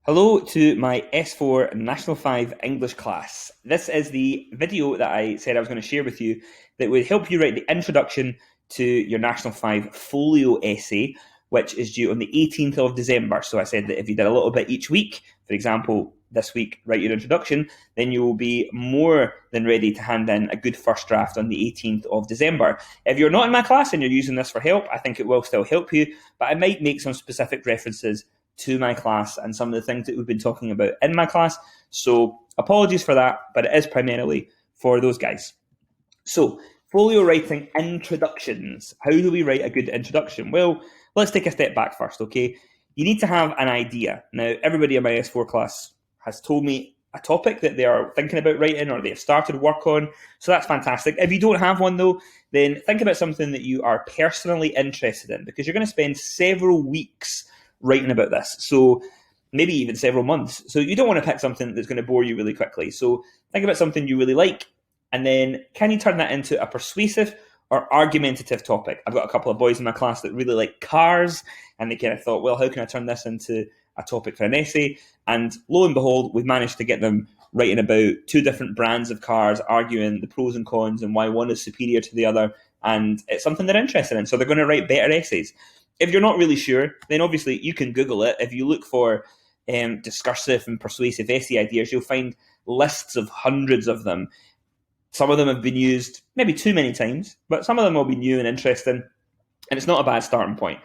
Hello to my S4 National 5 English class. This is the video that I said I was going to share with you that would help you write the introduction to your National 5 Folio essay, which is due on the 18th of December. So I said that if you did a little bit each week, for example, this week, write your introduction, then you will be more than ready to hand in a good first draft on the 18th of December. If you're not in my class and you're using this for help, I think it will still help you, but I might make some specific references to my class and some of the things that we've been talking about in my class. So apologies for that, but it is primarily for those guys. So folio writing introductions. How do we write a good introduction? Well, let's take a step back first, okay? You need to have an idea. Now, everybody in my S4 class has told me a topic that they are thinking about writing or they have started work on. So that's fantastic. If you don't have one though, then think about something that you are personally interested in, because you're going to spend several weeks writing about this. So maybe even several months. So you don't want to pick something that's going to bore you really quickly. So think about something you really like, and then can you turn that into a persuasive or argumentative topic? I've got a couple of boys in my class that really like cars, and they kind of thought, well, how can I turn this into a topic for an essay? And lo and behold, we've managed to get them writing about two different brands of cars, arguing the pros and cons and why one is superior to the other. And it's something they're interested in. So they're going to write better essays. If you're not really sure, then obviously you can Google it. If you look for discursive and persuasive essay ideas, you'll find lists of hundreds of them. Some of them have been used maybe too many times, but some of them will be new and interesting, and it's not a bad starting point.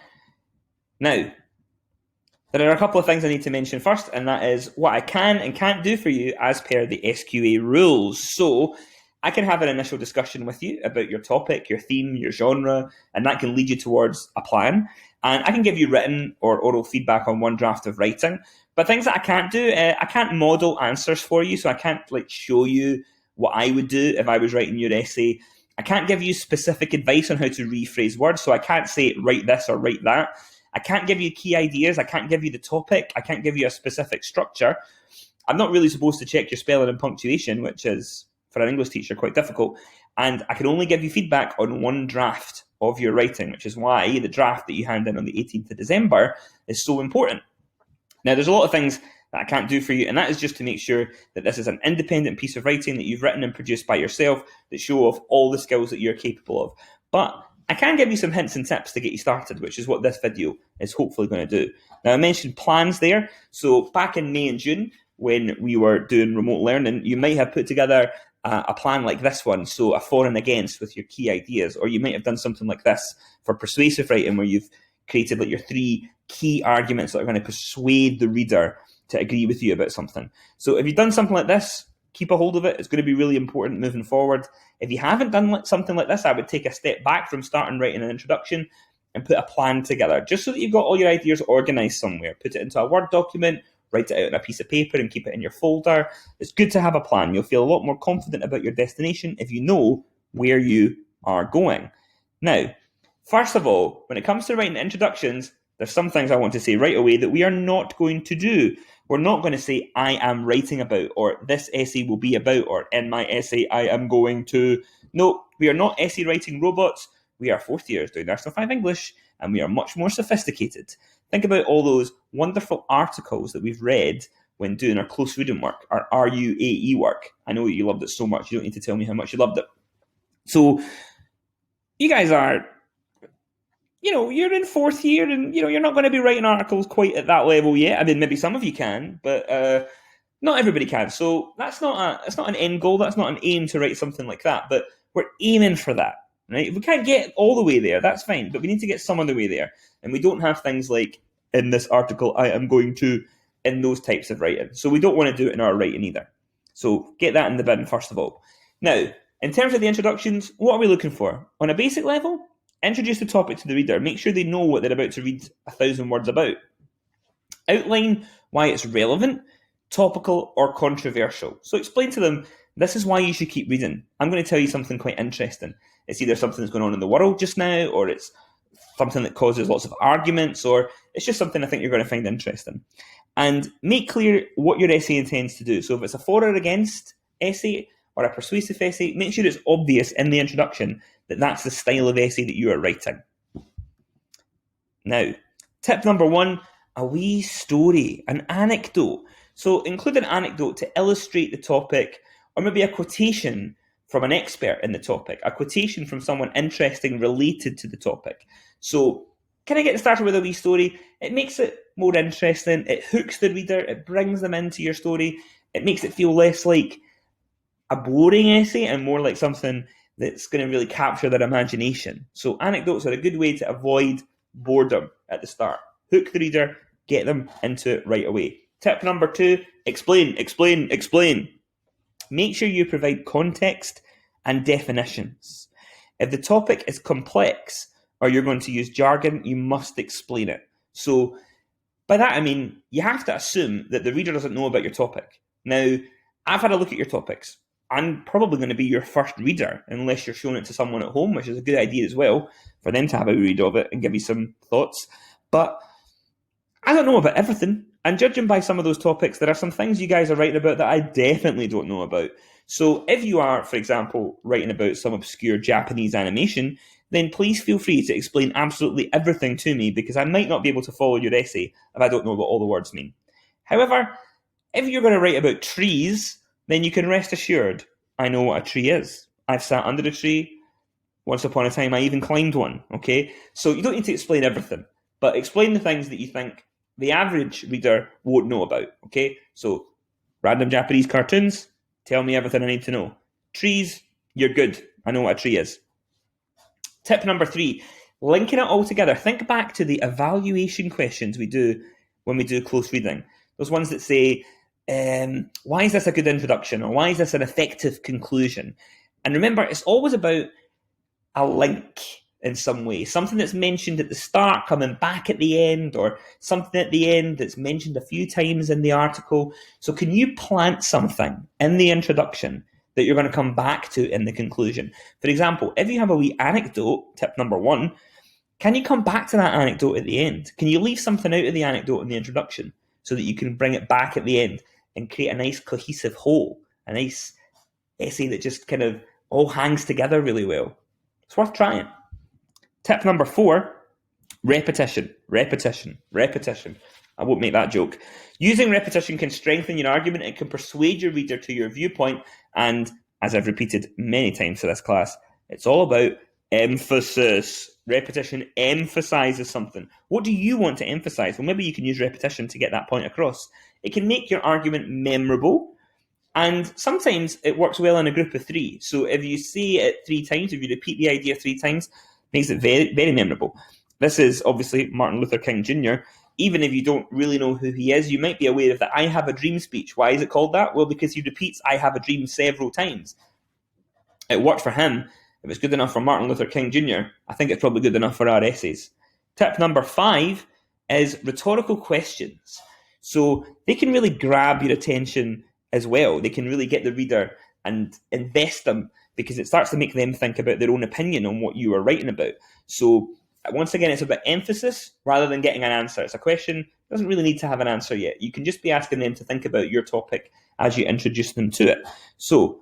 Now, there are a couple of things I need to mention first, and that is what I can and can't do for you as per the SQA rules. So I can have an initial discussion with you about your topic, your theme, your genre, and that can lead you towards a plan. And I can give you written or oral feedback on one draft of writing. But things that I can't do, I can't model answers for you, so I can't show you what I would do if I was writing your essay. I can't give you specific advice on how to rephrase words, so I can't say write this or write that. I can't give you key ideas. I can't give you the topic. I can't give you a specific structure. I'm not really supposed to check your spelling and punctuation, which is, for an English teacher, quite difficult. And I can only give you feedback on one draft of your writing, which is why the draft that you hand in on the 18th of December is so important. Now, there's a lot of things that I can't do for you, and that is just to make sure that this is an independent piece of writing that you've written and produced by yourself that show off all the skills that you're capable of. But I can give you some hints and tips to get you started, which is what this video is hopefully going to do. Now, I mentioned plans there. So back in May and June, when we were doing remote learning, you might have put together a plan like this one, so a for and against with your key ideas, or you might have done something like this for persuasive writing, where you've created your three key arguments that are going to persuade the reader to agree with you about something. So if you've done something like this, keep a hold of it. It's going to be really important moving forward. If you haven't done something like this, I would take a step back from starting writing an introduction and put a plan together, just so that you've got all your ideas organized somewhere. Put it into a Word document, write it out on a piece of paper and keep it in your folder. It's good to have a plan. You'll feel a lot more confident about your destination if you know where you are going. Now, first of all, when it comes to writing introductions, there's some things I want to say right away that we are not going to do. We're not going to say, I am writing about, or this essay will be about, or in my essay, I am going to. No, we are not essay writing robots. We are fourth years doing National 5 English, and we are much more sophisticated. Think about all those wonderful articles that we've read when doing our close reading work, our RUAE work. I know you loved it so much. You don't need to tell me how much you loved it. So you guys are, you're in fourth year, and, you're not going to be writing articles quite at that level yet. I mean, maybe some of you can, but not everybody can. So it's not an end goal. That's not an aim to write something like that, but we're aiming for that. Right? If we can't get all the way there, that's fine, but we need to get some of the way there. And we don't have things like, in this article, I am going to, in those types of writing. So we don't want to do it in our writing either. So get that in the bin, first of all. Now, in terms of the introductions, what are we looking for? On a basic level, introduce the topic to the reader. Make sure they know what they're about to read 1,000 words about. Outline why it's relevant, topical, or controversial. So explain to them, this is why you should keep reading. I'm going to tell you something quite interesting. It's either something that's going on in the world just now, or it's something that causes lots of arguments, or it's just something I think you're going to find interesting. And make clear what your essay intends to do. So if it's a for or against essay or a persuasive essay, make sure it's obvious in the introduction that that's the style of essay that you are writing. Now, tip number one, a wee story, an anecdote. So include an anecdote to illustrate the topic, or maybe a quotation from an expert in the topic, a quotation from someone interesting related to the topic. So can I get started with a wee story? It makes it more interesting, it hooks the reader, it brings them into your story, it makes it feel less like a boring essay and more like something that's going to really capture their imagination. So anecdotes are a good way to avoid boredom at the start. Hook the reader, get them into it right away. Tip number 2, explain, explain, explain. Make sure you provide context and definitions. If the topic is complex or you're going to use jargon, you must explain it. So by that I mean you have to assume that the reader doesn't know about your topic. Now, I've had a look at your topics. I'm probably going to be your first reader unless you're showing it to someone at home, which is a good idea as well, for them to have a read of it and give you some thoughts. But I don't know about everything. And judging by some of those topics, there are some things you guys are writing about that I definitely don't know about. So if you are, for example, writing about some obscure Japanese animation, then please feel free to explain absolutely everything to me, because I might not be able to follow your essay if I don't know what all the words mean. However, if you're going to write about trees, then you can rest assured I know what a tree is. I've sat under a tree. Once upon a time, I even climbed one, okay? So you don't need to explain everything, but explain the things that you think the average reader won't know about, okay? So random Japanese cartoons, tell me everything I need to know. Trees, you're good. I know what a tree is. Tip number 3, linking it all together. Think back to the evaluation questions we do when we do close reading. Those ones that say, why is this a good introduction? Or why is this an effective conclusion? And remember, it's always about a link in some way, something that's mentioned at the start coming back at the end, or something at the end that's mentioned a few times in the article. So can you plant something in the introduction that you're going to come back to in the conclusion? For example, if you have a wee anecdote, tip number 1, can you come back to that anecdote at the end? Can you leave something out of the anecdote in the introduction so that you can bring it back at the end and create a nice cohesive whole, a nice essay that just kind of all hangs together really well? It's worth trying. Tip number 4, repetition, repetition, repetition. I won't make that joke. Using repetition can strengthen your argument. It can persuade your reader to your viewpoint. And as I've repeated many times for this class, it's all about emphasis. Repetition emphasizes something. What do you want to emphasize? Well, maybe you can use repetition to get that point across. It can make your argument memorable. And sometimes it works well in a group of 3. So if you say it 3 times, if you repeat the idea 3 times, it makes it very, very memorable. This is obviously Martin Luther King Jr. Even if you don't really know who he is, you might be aware of the I Have a Dream speech. Why is it called that? Well, because he repeats I have a dream several times. It worked for him. If it's good enough for Martin Luther King Jr., I think it's probably good enough for our essays. Tip number 5 is rhetorical questions. So they can really grab your attention as well. They can really get the reader and invest them, because it starts to make them think about their own opinion on what you are writing about. So once again, it's about emphasis rather than getting an answer. It's a question, it doesn't really need to have an answer yet. You can just be asking them to think about your topic as you introduce them to it. So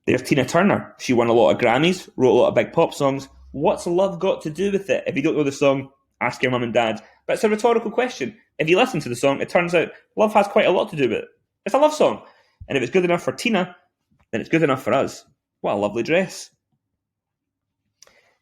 there's Tina Turner. She won a lot of Grammys, wrote a lot of big pop songs. What's love got to do with it? If you don't know the song, ask your mum and dad. But it's a rhetorical question. If you listen to the song, it turns out love has quite a lot to do with it. It's a love song. And if it's good enough for Tina, then it's good enough for us. What a lovely dress.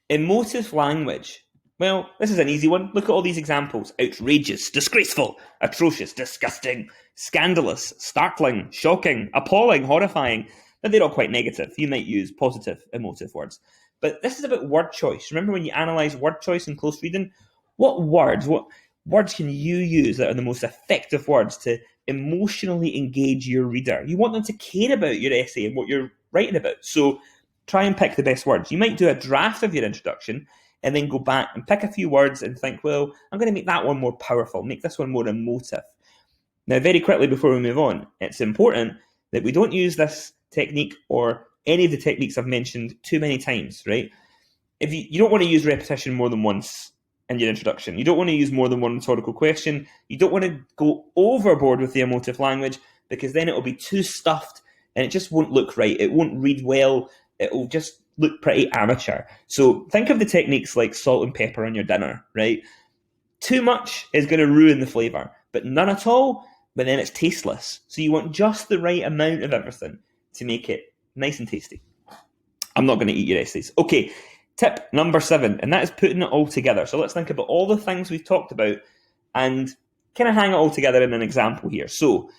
Emotive language. Well, this is an easy one. Look at all these examples. Outrageous, disgraceful, atrocious, disgusting, scandalous, startling, shocking, appalling, horrifying. But they're all quite negative. You might use positive emotive words. But this is about word choice. Remember when you analyse word choice in close reading? What words can you use that are the most effective words to emotionally engage your reader? You want them to care about your essay and what you're writing about. So try and pick the best words. You might do a draft of your introduction and then go back and pick a few words and think, well, I'm going to make that one more powerful, make this one more emotive. Now, very quickly before we move on, it's important that we don't use this technique or any of the techniques I've mentioned too many times, right? If you don't want to use repetition more than once in your introduction. You don't want to use more than one rhetorical question. You don't want to go overboard with the emotive language, because then it will be too stuffed and it just won't look right. It won't read well. It will just look pretty amateur. So think of the techniques like salt and pepper on your dinner, right? Too much is going to ruin the flavour, but none at all, but then it's tasteless. So you want just the right amount of everything to make it nice and tasty. I'm not going to eat your essays. Okay, tip number 7, and that is putting it all together. So let's think about all the things we've talked about and kind of hang it all together in an example here. So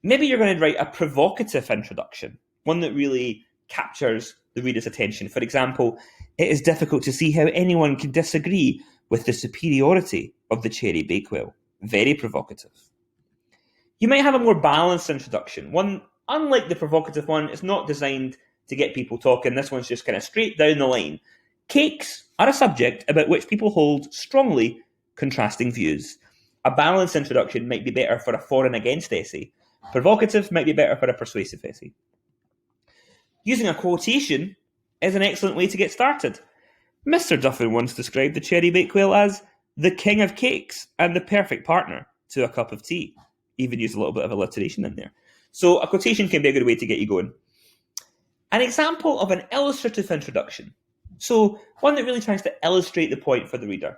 maybe you're going to write a provocative introduction, one that really captures the reader's attention. For example, it is difficult to see how anyone can disagree with the superiority of the cherry bakewell. Very provocative. You might have a more balanced introduction. One, unlike the provocative one, it's not designed to get people talking. This one's just kind of straight down the line. Cakes are a subject about which people hold strongly contrasting views. A balanced introduction might be better for a for and against essay. Provocative might be better for a persuasive essay. Using a quotation is an excellent way to get started. Mr. Duffin once described the cherry bakewell as the king of cakes and the perfect partner to a cup of tea. Even use a little bit of alliteration in there. So a quotation can be a good way to get you going. An example of an illustrative introduction. So one that really tries to illustrate the point for the reader.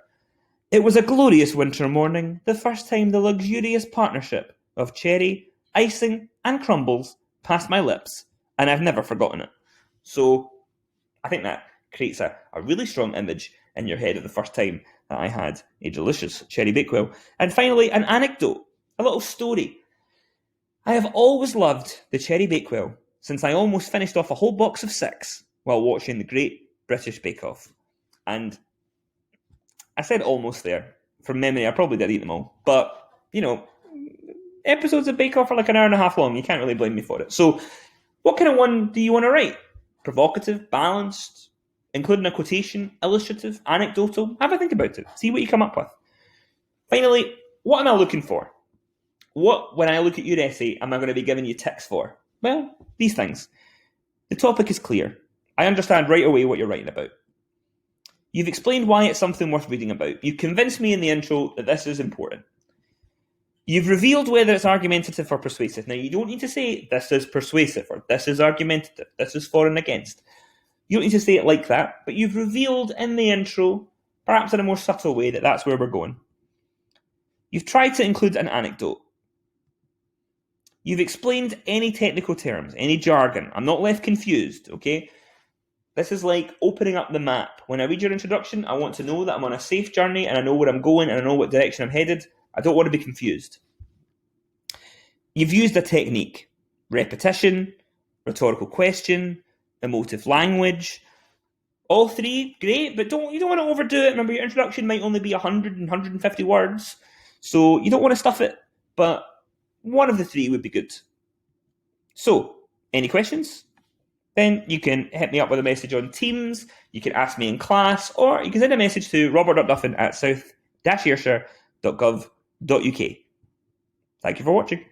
It was a glorious winter morning, the first time the luxurious partnership of cherry, icing and crumbles passed my lips, and I've never forgotten it. So I think that creates a really strong image in your head of the first time that I had a delicious cherry bakewell. And finally, an anecdote, a little story. I have always loved the cherry bakewell since I almost finished off a whole box of 6 while watching the Great British Bake Off. And I said almost there. From memory, I probably did eat them all. But, episodes of Bake Off are like an hour and a half long. You can't really blame me for it. So what kind of one do you want to write? Provocative, balanced, including a quotation, illustrative, anecdotal? Have a think about it. See what you come up with. Finally, what am I looking for? What, when I look at your essay, am I going to be giving you ticks for? Well, these things. The topic is clear. I understand right away what you're writing about. You've explained why it's something worth reading about. You convinced me in the intro that this is important. You've revealed whether it's argumentative or persuasive. Now, you don't need to say this is persuasive or this is argumentative, this is for and against. You don't need to say it like that, but you've revealed in the intro, perhaps in a more subtle way, that that's where we're going. You've tried to include an anecdote. You've explained any technical terms, any jargon. I'm not left confused, okay? This is like opening up the map. When I read your introduction, I want to know that I'm on a safe journey and I know where I'm going and I know what direction I'm headed. I don't want to be confused. You've used a technique. Repetition, rhetorical question, emotive language. All 3, great, but you don't want to overdo it. Remember, your introduction might only be 100 and 150 words, so you don't want to stuff it, but one of the 3 would be good. So, any questions? Then you can hit me up with a message on Teams, you can ask me in class, or you can send a message to robert.duffin@south-ayrshire.gov.uk. Thank you for watching.